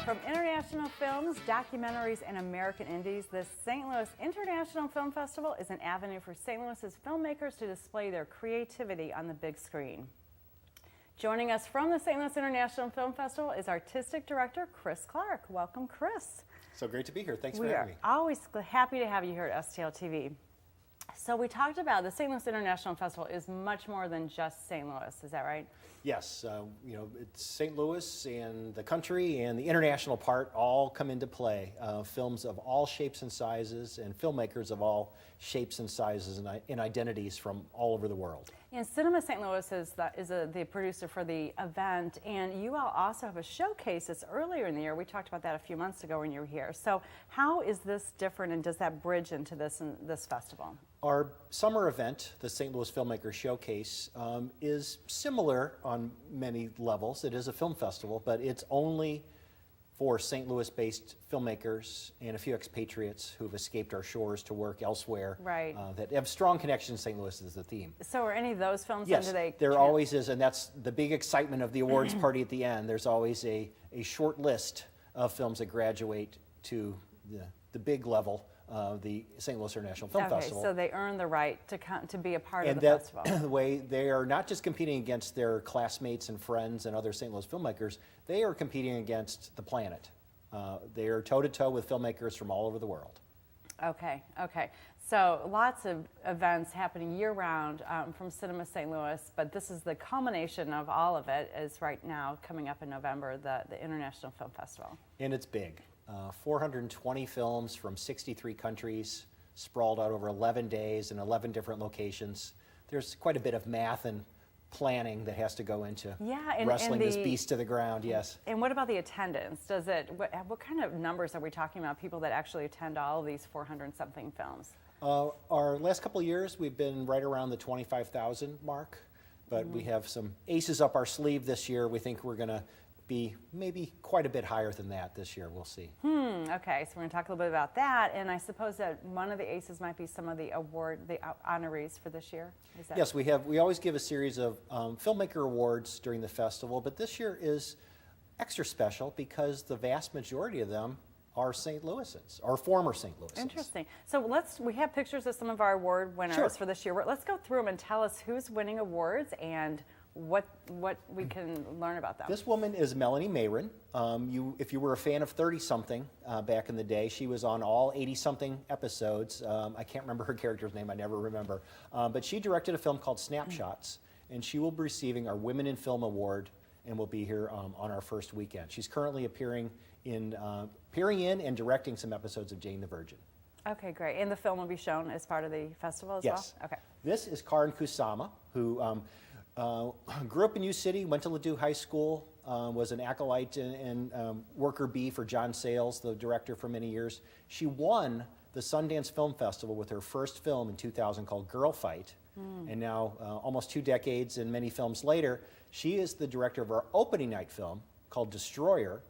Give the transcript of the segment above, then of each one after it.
From international films, documentaries, and American indies, the St. Louis International Film Festival is an avenue for St. Louis's filmmakers to display their creativity on the big screen. Joining us from the St. Louis International Film Festival is Artistic Director Chris Clark. Welcome, Chris. So great to be here. Thanks for having me. We are always happy to have you here at STL TV. So we talked about the St. Louis International Festival is much more than just St. Louis, is that right? Yes, it's St. Louis and the country and the international part all come into play. Films of all shapes and sizes and filmmakers of all shapes and sizes and identities from all over the world. And Cinema St. Louis is the producer for the event, and you all also have a showcase that's earlier in the year. We talked about that a few months ago when you were here. So how is this different, and does that bridge into this festival? Our summer event, the St. Louis Filmmaker Showcase, is similar on many levels. It is a film festival, but it's only for St. Louis-based filmmakers and a few expatriates who've escaped our shores to work elsewhere. Right. That have strong connections to St. Louis is the theme. So are any of those films? Yes, there always is, and that's the big excitement of the awards party at the end. There's always a short list of films that graduate to the big level of the St. Louis International Film Festival. So they earn the right to be a part of the festival. And the way they are not just competing against their classmates and friends and other St. Louis filmmakers, they are competing against the planet. They are toe-to-toe with filmmakers from all over the world. Okay. So lots of events happening year-round from Cinema St. Louis, but this is the culmination of all of it is right now coming up in November, the International Film Festival. And it's big. 420 films from 63 countries, sprawled out over 11 days in 11 different locations. There's quite a bit of math and planning that has to go into wrestling this beast to the ground, yes. And what about the attendance? What kind of numbers are we talking about, people that actually attend all of these 400-something films? Our last couple of years, we've been right around the 25,000 mark, but we have some aces up our sleeve this year. We think we're going to be maybe quite a bit higher than that this year. We'll see. Okay, so we're going to talk a little bit about that, and I suppose that one of the aces might be some of the honorees for this year. Yes, we always give a series of filmmaker awards during the festival, but this year is extra special because the vast majority of them are St. Louisans, or former St. Louisans. Interesting. So we have pictures of some of our award winners for this year. Let's go through them and tell us who's winning awards and what we can learn about them. This woman is Melanie Mayron. If you were a fan of 30-something back in the day, she was on all 80-something episodes. I can't remember her character's name, I never remember. But she directed a film called Snapshots, and she will be receiving our Women in Film Award and will be here on our first weekend. She's currently appearing in and directing some episodes of Jane the Virgin. Okay, great. And the film will be shown as part of the festival as well? Okay. This is Karin Kusama, who grew up in U City, went to Ladue High School, was an acolyte and worker bee for John Sayles, the director for many years. She won the Sundance Film Festival with her first film in 2000 called Girl Fight. And now, almost 2 decades and many films later, she is the director of our opening night film called Destroyer,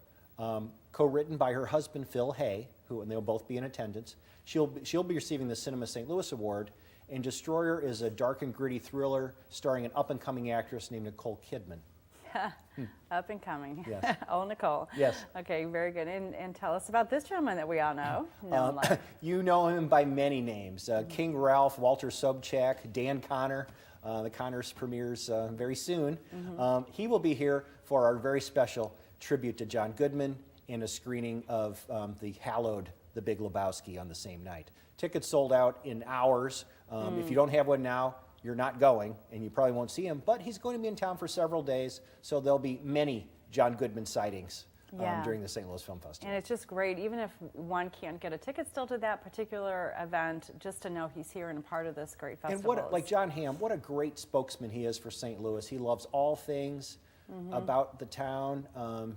co-written by her husband Phil Hay, and they'll both be in attendance. She'll be receiving the Cinema St. Louis Award. And Destroyer is a dark and gritty thriller starring an up-and-coming actress named Nicole Kidman. Up and coming. Yes. Oh, Nicole. Yes. Okay, very good. And tell us about this gentleman that we all know. You know him by many names. King Ralph, Walter Sobchak, Dan Connor. The Connors premieres very soon. He will be here for our very special tribute to John Goodman and a screening of the hallowed The Big Lebowski on the same night. Tickets sold out in hours. If you don't have one now, you're not going, and you probably won't see him. But he's going to be in town for several days, so there'll be many John Goodman sightings during the St. Louis Film Festival. And it's just great, even if one can't get a ticket still to that particular event, just to know he's here and a part of this great festival. And like John Hamm, what a great spokesman he is for St. Louis. He loves all things about the town.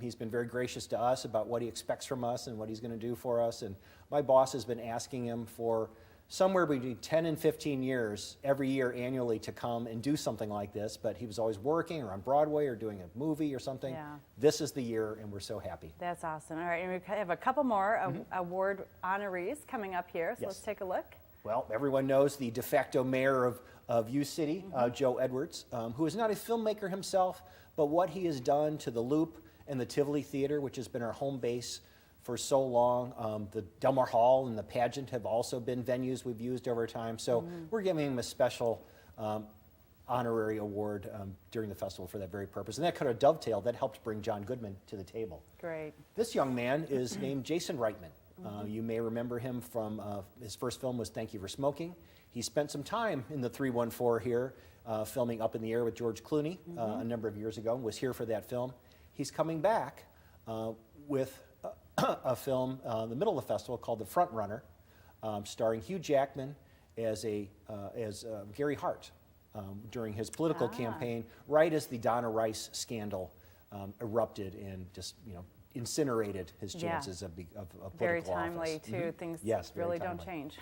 He's been very gracious to us about what he expects from us and what he's going to do for us. And my boss has been asking him for somewhere between 10 and 15 years every year annually to come and do something like this, but he was always working or on Broadway or doing a movie or something. This is the year, and we're so happy. That's awesome. All right, and we have a couple more award honorees coming up here, so let's take a look. Well, everyone knows the de facto mayor of U City, Joe Edwards, who is not a filmmaker himself, but what he has done to the Loop and the Tivoli Theater, which has been our home base for so long. The Delmar Hall and the Pageant have also been venues we've used over time. So we're giving him a special honorary award during the festival for that very purpose. And that kind of dovetailed, that helped bring John Goodman to the table. Great. This young man is named Jason Reitman. You may remember him from his first film was Thank You for Smoking. He spent some time in the 314 here, filming Up in the Air with George Clooney a number of years ago, and was here for that film. He's coming back with a film in the middle of the festival called The Front Runner, starring Hugh Jackman as Gary Hart during his political campaign, right as the Donna Rice scandal erupted and just incinerated his chances of political office. Very timely too. Things really don't change.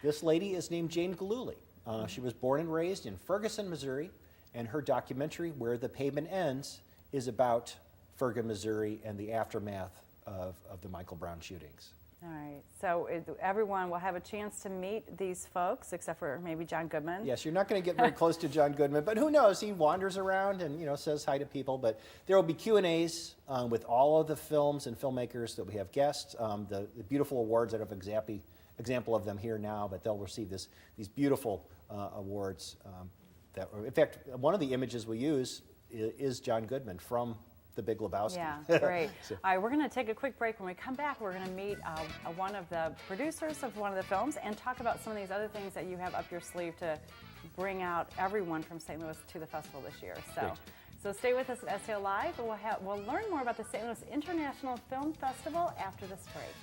This lady is named Jane Gillooly. She was born and raised in Ferguson, Missouri, and her documentary, Where the Pavement Ends, is about Ferguson, Missouri, and the aftermath of the Michael Brown shootings. All right, so everyone will have a chance to meet these folks, except for maybe John Goodman. Yes, you're not going to get very close to John Goodman, but who knows? He wanders around and says hi to people. But there will be Q&As with all of the films and filmmakers that we have guests. The beautiful awards, I don't have an example of them here now, but they'll receive these beautiful awards. In fact, one of the images we use is John Goodman from The Big Lebowski. Yeah, great. All right, we're going to take a quick break. When we come back, we're going to meet one of the producers of one of the films and talk about some of these other things that you have up your sleeve to bring out everyone from St. Louis to the festival this year. So stay with us at STL Live, and we'll learn more about the St. Louis International Film Festival after this break.